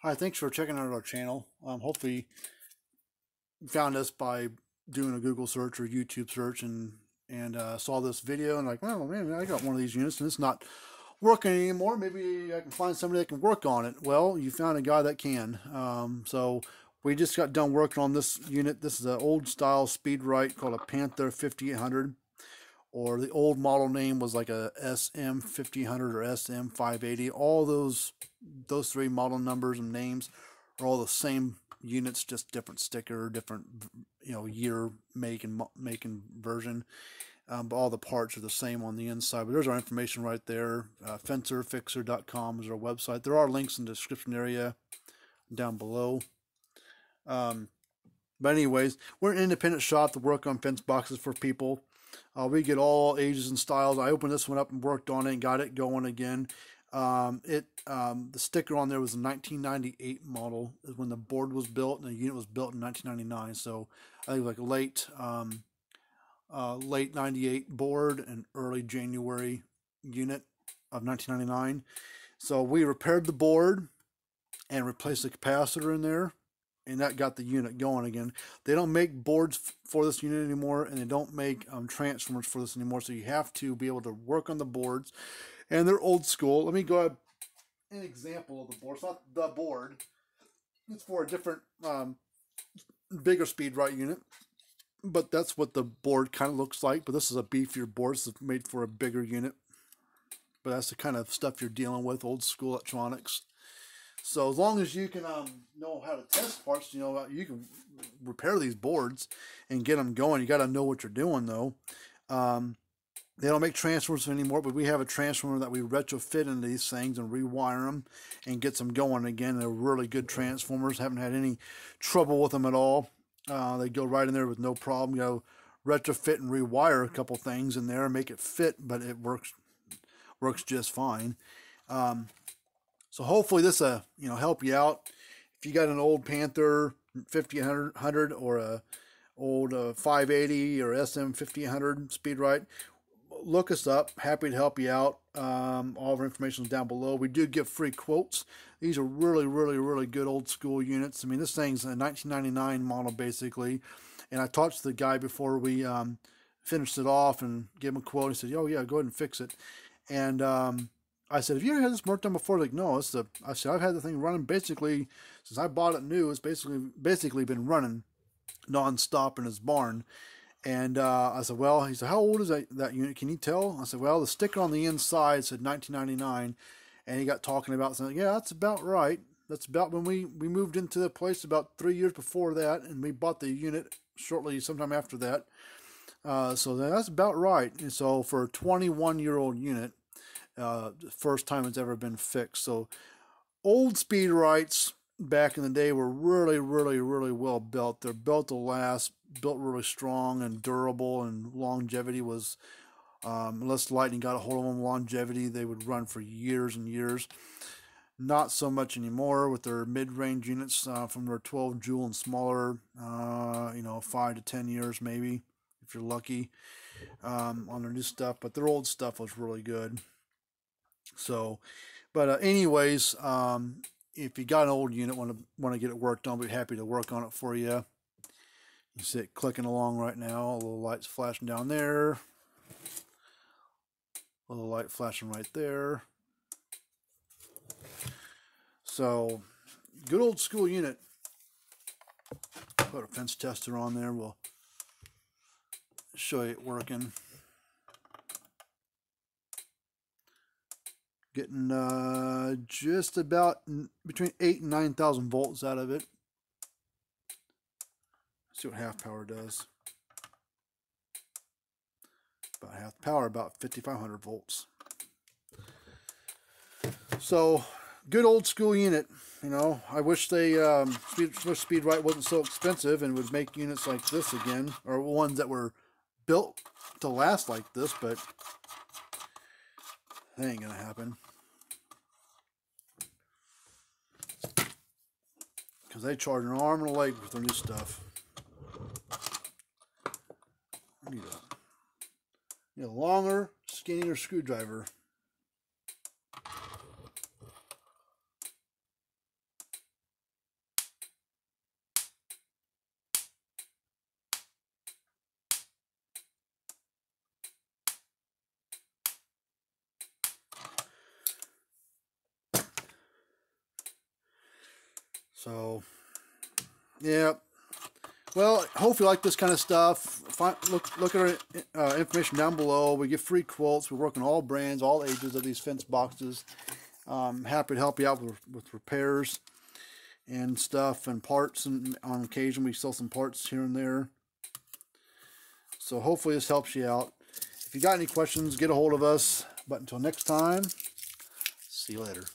Hi, thanks for checking out our channel. Hopefully you found us by doing a Google search or YouTube search and saw this video and like, oh man, I got one of these units and it's not working anymore. Maybe I can find somebody that can work on it. Well, you found a guy that can. So we just got done working on this unit. This is an old style Speedrite called a Panther 5800. Or the old model name was like a SM 5000 or SM 580. All those three model numbers and names are all the same units, just different sticker, different year, make and version. But all the parts are the same on the inside. But there's our information right there. Fencerfixer.com is our website. There are links in the description area down below. But anyways, we're an independent shop to work on fence boxes for people. We get all ages and styles. I opened this one up and worked on it and got it going again. The sticker on there was a 1998 model, is when the board was built, and the unit was built in 1999. So I think like late 98 board and early January unit of 1999. So we repaired the board and replaced the capacitor in there, and that got the unit going again. They don't make boards for this unit anymore, and they don't make transformers for this anymore, so you have to be able to work on the boards, and they're old school. Let me go ahead, an example of the board. It's not the board. It's for a different, bigger Speedrite unit, but that's what the board kind of looks like. But this is a beefier board. This is made for a bigger unit, but that's the kind of stuff you're dealing with, old school electronics. So as long as you can know how to test parts, you can repair these boards and get them going. You got to know what you're doing, though. They don't make transformers anymore, but we have a transformer that we retrofit into these things and rewire them and get them going again. They're really good transformers. Haven't had any trouble with them at all. They go right in there with no problem. You know, retrofit and rewire a couple things in there and make it fit, but it works just fine. So hopefully this help you out. If you got an old Panther 5000 or a old 580 or SM 5000 Speedrite, look us up. Happy to help you out. All of our information is down below. We do give free quotes. These are really good old school units. I mean, this thing's a 1999 model basically, and I talked to the guy before we finished it off and gave him a quote. He said, "Oh yeah, go ahead and fix it." And I said, "Have you ever had this worked on before?" Like, no. I said, "I've had the thing running basically since I bought it new. It's basically been running non-stop in his barn." And I said, "Well," he said, "how old is that unit? Can you tell?" I said, "Well, the sticker on the inside said 1999." And he got talking about something. "Yeah, that's about right. That's about when we moved into the place about 3 years before that, and we bought the unit shortly sometime after that. So that's about right." And so for a 21-year-old unit, first time it's ever been fixed. So old Speedrites back in the day were really well built. They're built to last, built really strong and durable, and longevity was, unless lightning got a hold of them, longevity, they would run for years and years. Not so much anymore with their mid-range units, from their 12 joule and smaller, 5 to 10 years maybe, if you're lucky, on their new stuff. But their old stuff was really good. So, but anyways, if you got an old unit, want to get it worked on, we'd be happy to work on it for you. You see it clicking along right now. A little light's flashing down there. A little light flashing right there. So, good old school unit. Put a fence tester on there. We'll show you it working. Getting just about between 8,000 and 9,000 volts out of it. Let's see what half power does. About half power, about 5,500 volts. So, good old school unit. I wish Speedrite wasn't so expensive and would make units like this again, or ones that were built to last like this, but that ain't gonna happen. Because they charge an arm and a leg with their new stuff. Need a longer, skinnier screwdriver. So, yeah. Well, hopefully you like this kind of stuff. Look at our information down below. We give free quotes. We work on all brands, all ages of these fence boxes. Happy to help you out with repairs and stuff and parts. And on occasion, we sell some parts here and there. So hopefully this helps you out. If you got any questions, get a hold of us. But until next time, see you later.